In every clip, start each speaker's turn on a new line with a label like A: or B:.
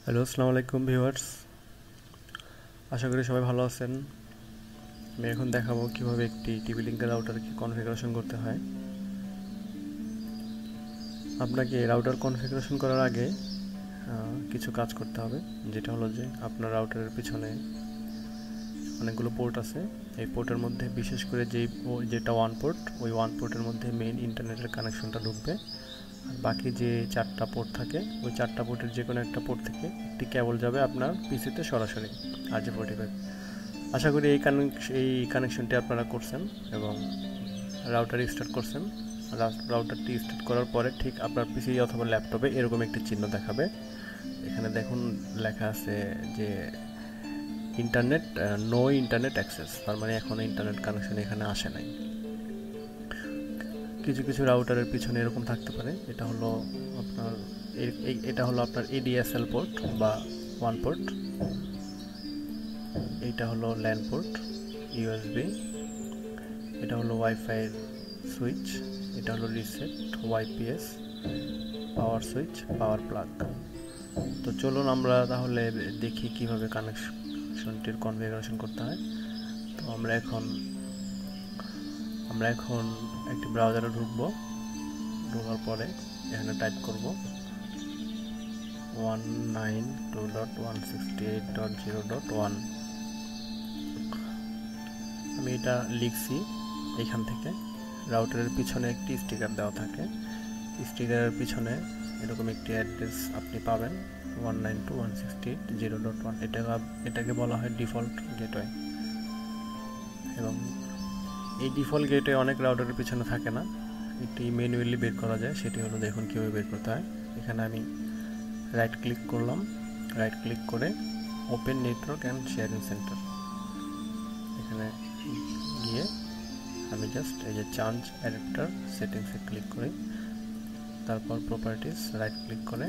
A: Hello, আসসালামু আলাইকুম viewers. আশা করি সবাই ভালো আছেন। আমি এখন দেখাবো কিভাবে একটি টিভি লিঙ্কের রাউটারকে কনফিগারেশন করতে হয়। আপনাকে রাউটার কনফিগারেশন করার আগে কিছু কাজ করতে হবে, যেটা হলো যে আপনার রাউটারের পিছনে অনেকগুলো পোর্ট আছে। এই পোর্টের মধ্যে বিশেষ করে যেটা ওয়ান পোর্ট, ওই ওয়ান পোর্টের মধ্যে মেইন ইন্টারনেটের কানেকশনটা ঢুকবে। আর বাকি যে চারটা পোর্ট থাকে, ওই চারটা পোর্টের যে কোনো একটা পোর্ট থেকে একটি কেবল যাবে আপনার পিসিতে সরাসরি RJ45। আশা করি এই কানেকশনটি আপনারা করছেন এবং রাউটার স্টার্ট করছেন। রাউটারটি স্টার্ট করার পরে ঠিক আপনার পিসি অথবা ল্যাপটপে এরকম একটি চিহ্ন দেখাবে। এখানে দেখুন লেখা আছে যে নো ইন্টারনেট অ্যাক্সেস, তার মানে এখনো ইন্টারনেট কানেকশন এখানে আসে নাই। কিছু কিছু রাউটারের পিছনে এরকম থাকতে পারে। এটা হলো আপনার ADSL পোর্ট বা ওয়ান পোর্ট। এইটা হলো ল্যান পোর্ট, USB। এটা হলো ওয়াইফাই সুইচ। এটা হলো রিসেট, YPS, পাওয়ার সুইচ, পাওয়ার প্লাগ। তো চলুন আমরা তাহলে দেখি কিভাবে কানেকশনটির কনফিগারেশন করতে হয়। তো আমরা এখন একটি ব্রাউজারে ঢুকবো। ঢোকার পরে এখানে টাইপ করব 192.168.0.1। আমি এটা লিখছি। এখান থেকে রাউটারের পিছনে একটি স্টিকার দেওয়া থাকে। স্টিকারের পিছনে এরকম একটি অ্যাড্রেস আপনি পাবেন, 192.168.0.1। এটাকে বলা হয় ডিফল্ট গেটওয়ে। এবং এই ডিফল্ট গেটওয়ে অনেক রাউটারের পিছনে থাকে না, একটি ম্যানুয়ালি বের করা যায়। সেটি হলো, দেখুন কীভাবে বের করতে হয়। এখানে আমি রাইট ক্লিক করলাম। রাইট ক্লিক করে open network and sharing centre, এখানে গিয়ে আমি জাস্ট এই যে চেঞ্জ অ্যাডাপ্টার সেটিংসে ক্লিক করি। তারপর প্রপার্টিস রাইট ক্লিক করে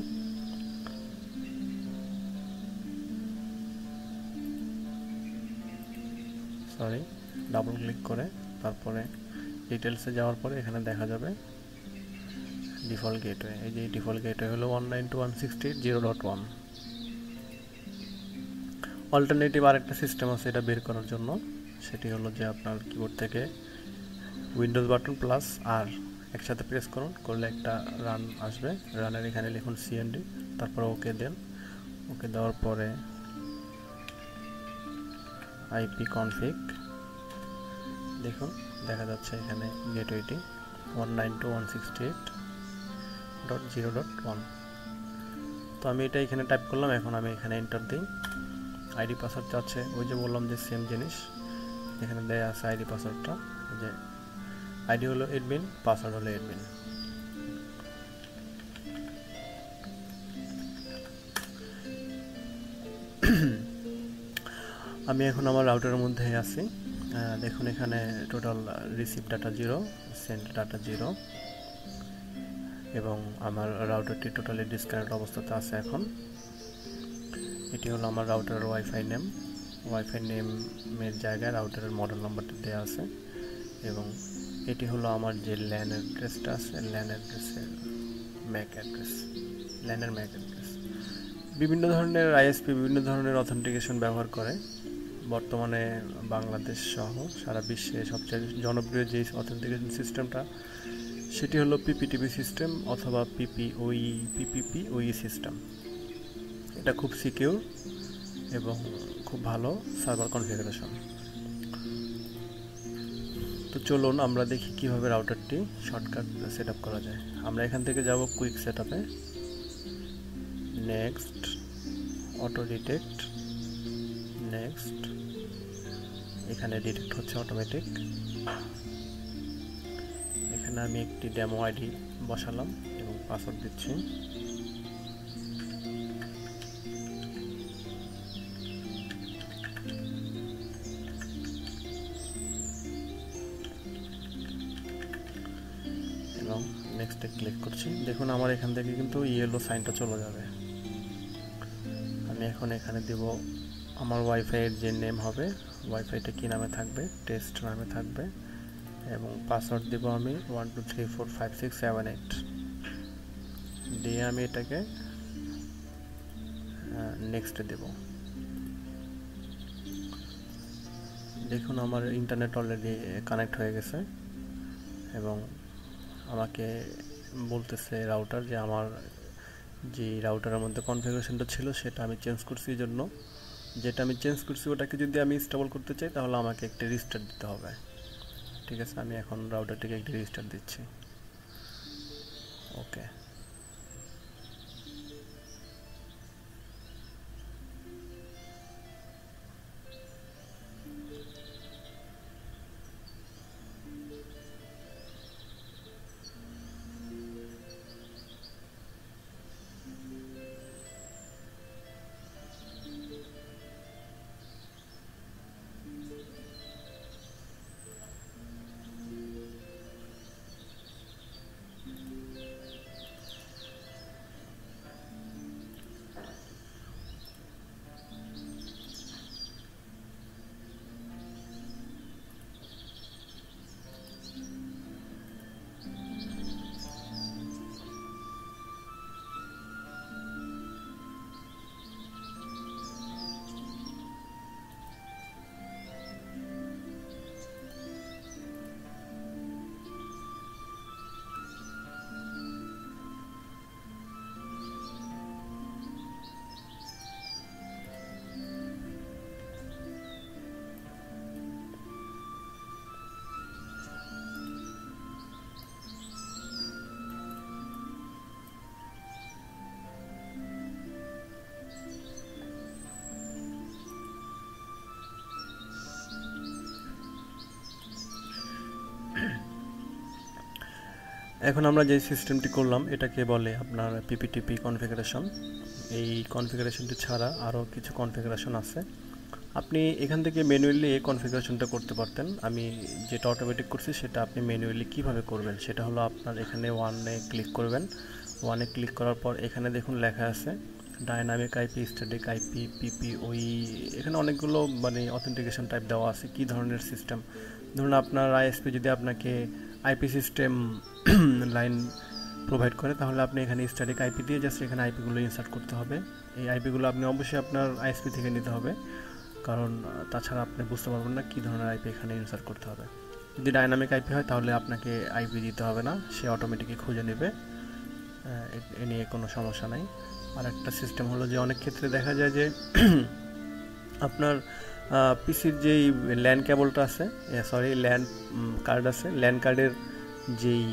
A: ডাবল ক্লিক করে তারপরে ডিটেলসে যাওয়ার পরে এখানে দেখা যাবে ডিফল্ট গেটওয়ে। এই যে ডিফল্ট গেটওয়ে হলো 192.168.0.1। অল্টারনেটিভ আরেকটা সিস্টেম আছে এটা বের করার জন্য। সেটি হলো যে আপনার কিবোর্ড থেকে উইন্ডোজ বাটন প্লাস আর একসাথে প্রেস করলে একটা রান আসবে। রানের এখানে লিখুন CMD, তারপর ওকে দেন। ওকে দেওয়ার পরে IP config, দেখুন দেখা যাচ্ছে এখানে গেটওয়েটি 192.168.0.1। তো আমি এটা এখানে টাইপ করলাম। এখন আমি এখানে এন্টার দিই। আইডি পাসওয়ার্ড চাচ্ছে, ওই যে বললাম যে সেম জিনিস এখানে দেয়া আছে। আইডি পাসওয়ার্ডটা যে আইডি হলো এডমিন, পাসওয়ার্ড হলো এডমিন। আমি এখন আমার রাউটারের মধ্যে আছি। দেখুন এখানে total receive data 0, send data 0 এবং আমার রাউটারটি টোটালি ডিসকানেক্ট অবস্থাতে আছে এখন। এটি হলো আমার রাউটারের ওয়াইফাই নেম। ওয়াইফাই নেমের জায়গায় রাউটারের মডেল নাম্বারটি দেওয়া আছে এবং এটি হলো আমার যে ল্যান অ্যাড্রেসটা আছে, ল্যানের ম্যাক অ্যাড্রেস। বিভিন্ন ধরনের ISP বিভিন্ন ধরনের অথেন্টিকেশন ব্যবহার করে। বর্তমানে বাংলাদেশ সহ সারা বিশ্বে সবচেয়ে জনপ্রিয় যে অথেন্টিকেশন সিস্টেমটা, সেটি হলো PPTP সিস্টেম অথবা PPPoE সিস্টেম। এটা খুব সিকিউর এবং খুব ভালো সার্ভার কনফিগারেশন। তো চলুন আমরা দেখি কিভাবে রাউটারটি শর্টকাট সেট আপ করা যায়। আমরা এখান থেকে যাব কুইক সেট আপে, নেক্সট, অটো ডিটেক্ট, নেক্সট। এখানে ডিটেক্ট হচ্ছে অটোমেটিক। এখানে আমি একটি ডেমো আইডি বসালাম এবং পাসওয়ার্ড দিচ্ছি। এবং নেক্সটে ক্লিক করছি। দেখুন আমার এখান থেকে কিন্তু ইয়েলো সাইনটা চলে যাবে। আমি এখন এখানে দেব আমার ওয়াইফাইয়ের যে নেম হবে, ওয়াইফাইটা কী নামে থাকবে, টেস্ট নামে থাকবে এবং পাসওয়ার্ড দেব আমি 12345678 দিয়ে আমি এটাকে নেক্সটে দেব। দেখুন আমার ইন্টারনেট অলরেডি কানেক্ট হয়ে গেছে এবং আমাকে বলতেছে রাউটার যে আমার যে রাউটারের মধ্যে কনফিগারেশনটা ছিল সেটা আমি চেঞ্জ করছি, এই জন্য যেটা আমি চেঞ্জ করছি ওটাকে যদি আমি ইনস্টল করতে চাই তাহলে আমাকে একটি রিস্টার্ট দিতে হবে। ঠিক আছে, আমি এখন রাউটারটিকে একটি রিস্টার্ট দিচ্ছি। ওকে, এখন আমরা যে সিস্টেমটি করলাম এটাকে বলে আপনার পিপিটিপি কনফিগারেশন। এই কনফিগারেশনটি ছাড়া আরও কিছু কনফিগারেশন আছে, আপনি এখান থেকে ম্যানুয়ালি এই কনফিগারেশনটা করতে পারতেন। আমি যেটা অটোমেটিক করছি সেটা আপনি ম্যানুয়ালি কিভাবে করবেন সেটা হলো আপনার এখানে ওয়ানে ক্লিক করবেন। ওয়ানে ক্লিক করার পর এখানে দেখুন লেখা আছে ডায়নামিক আইপি, স্ট্যাটিক আইপি, পিপি, ওই এখানে অনেকগুলো মানে অথেন্টিকেশন টাইপ দেওয়া আছে কী ধরনের সিস্টেম। ধরুন আপনার আইএসপি যদি আপনাকে আইপি সিস্টেম লাইন প্রোভাইড করে তাহলে আপনি এখানে স্ট্যাটিক আইপি দিয়ে জাস্ট এখানে আইপিগুলো ইনসার্ট করতে হবে। এই আইপিগুলো আপনি অবশ্যই আপনার আইএসপি থেকে নিতে হবে, কারণ তাছাড়া আপনি বুঝতে পারবেন না কী ধরনের আইপি এখানে ইনসার্ট করতে হবে। যদি ডায়নামিক আইপি হয় তাহলে আপনাকে আইপি দিতে হবে না, সে অটোমেটিকই খুঁজে নেবে, এ নিয়ে কোনো সমস্যা নাই। আর একটা সিস্টেম হলো যে অনেক ক্ষেত্রে দেখা যায় যে আপনার পিসির যেই ল্যান কেবলটা আছে, ল্যান কার্ড আছে, ল্যান কার্ডের যেই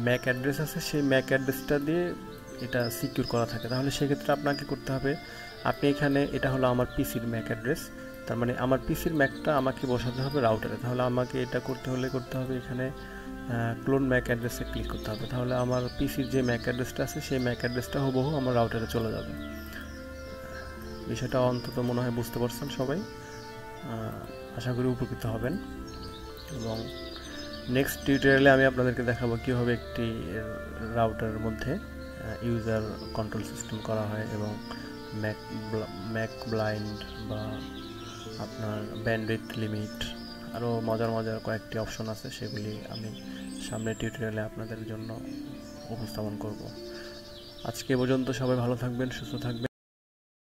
A: ম্যাক অ্যাড্রেস আছে সেই ম্যাক অ্যাড্রেসটা দিয়ে এটা সিকিউর করা থাকে। তাহলে সেক্ষেত্রে আপনাকে করতে হবে, আপনি এখানে এটা হলো আমার পিসির ম্যাক অ্যাড্রেস, তার মানে আমার পিসির ম্যাকটা আমাকে বসাতে হবে রাউটারে। তাহলে আমাকে এটা করতে হবে এখানে ক্লোন ম্যাক অ্যাড্রেসে ক্লিক করতে হবে। তাহলে আমার পিসির যে ম্যাক অ্যাড্রেসটা আছে সেই ম্যাক অ্যাড্রেসটা হুবহু আমার রাউটারে চলে যাবে। বিষয়টা অন্তত মনে হয় বুঝতে পারছেন সবাই, আশা করি উপকৃত হবেন। এবং নেক্সট টিউটোরিয়ালে আমি আপনাদেরকে দেখাবো কীভাবে একটি রাউটারের মধ্যে ইউজার কন্ট্রোল সিস্টেম করা হয় এবং ম্যাক ব্লাইন্ড বা আপনার ব্যান্ডউইথ লিমিট, আরও মজার কয়েকটি অপশন আছে, সেগুলি আমি সামনের টিউটোরিয়ালে আপনাদের জন্য উপস্থাপন করব। আজকে পর্যন্ত সবাই ভালো থাকবেন, সুস্থ থাকবেন।